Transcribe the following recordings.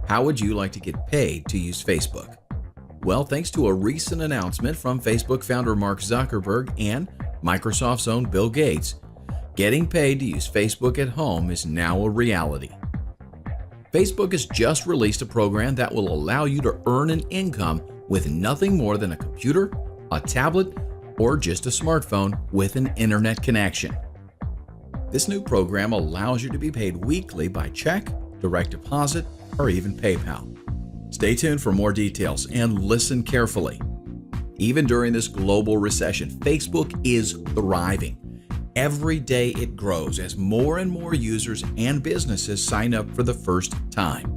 How would you like to get paid to use Facebook? Well, thanks to a recent announcement from Facebook founder Mark Zuckerberg and Microsoft's own Bill Gates, getting paid to use Facebook at home is now a reality. Facebook has just released a program that will allow you to earn an income with nothing more than a computer, a tablet, or just a smartphone with an internet connection. This new program allows you to be paid weekly by check, direct deposit, or even PayPal. Stay tuned for more details and listen carefully. Even during this global recession, Facebook is thriving. Every day it grows as more and more users and businesses sign up for the first time.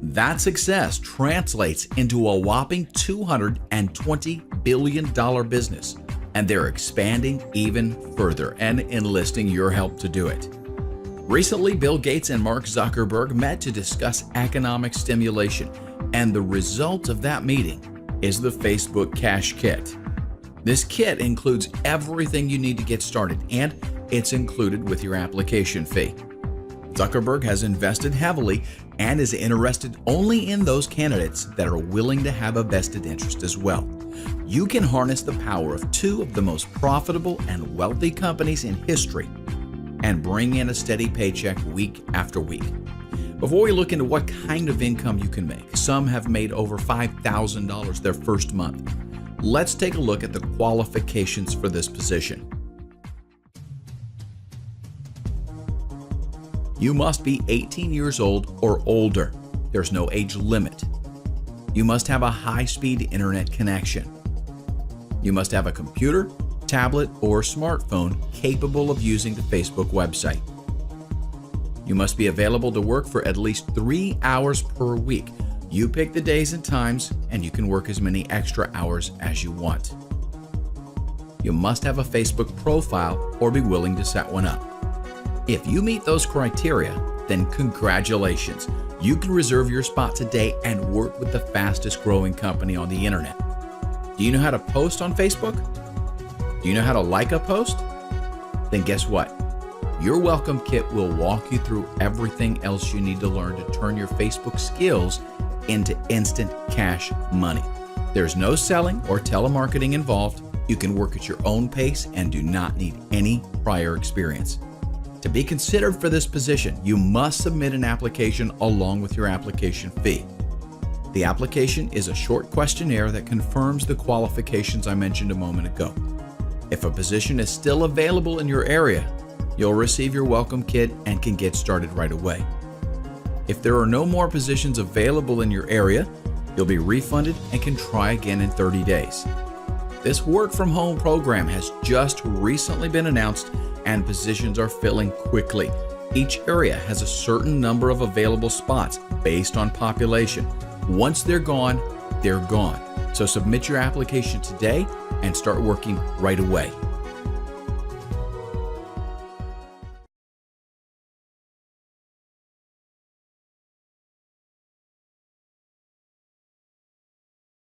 That success translates into a whopping $220 billion business, and they're expanding even further and enlisting your help to do it. Recently, Bill Gates and Mark Zuckerberg met to discuss economic stimulation, and the result of that meeting is the Facebook Cash Kit. This kit includes everything you need to get started, and it's included with your application fee. Zuckerberg has invested heavily and is interested only in those candidates that are willing to have a vested interest as well. You can harness the power of two of the most profitable and wealthy companies in history and bring in a steady paycheck week after week. Before we look into what kind of income you can make, some have made over $5,000 their first month. Let's take a look at the qualifications for this position. You must be 18 years old or older. There's no age limit. You must have a high-speed internet connection. You must have a computer, tablet, or smartphone capable of using the Facebook website. You must be available to work for at least 3 hours per week. You pick the days and times, and you can work as many extra hours as you want. You must have a Facebook profile or be willing to set one up. If you meet those criteria, then congratulations. You can reserve your spot today and work with the fastest growing company on the internet. Do you know how to post on Facebook? Do you know how to like a post? Then guess what? Your welcome kit will walk you through everything else you need to learn to turn your Facebook skills into instant cash money. There's no selling or telemarketing involved. You can work at your own pace and do not need any prior experience. To be considered for this position, you must submit an application along with your application fee. The application is a short questionnaire that confirms the qualifications I mentioned a moment ago. If a position is still available in your area, you'll receive your welcome kit and can get started right away. If there are no more positions available in your area, you'll be refunded and can try again in 30 days. This work from home program has just recently been announced and positions are filling quickly. Each area has a certain number of available spots based on population. Once they're gone, they're gone. So submit your application today and start working right away.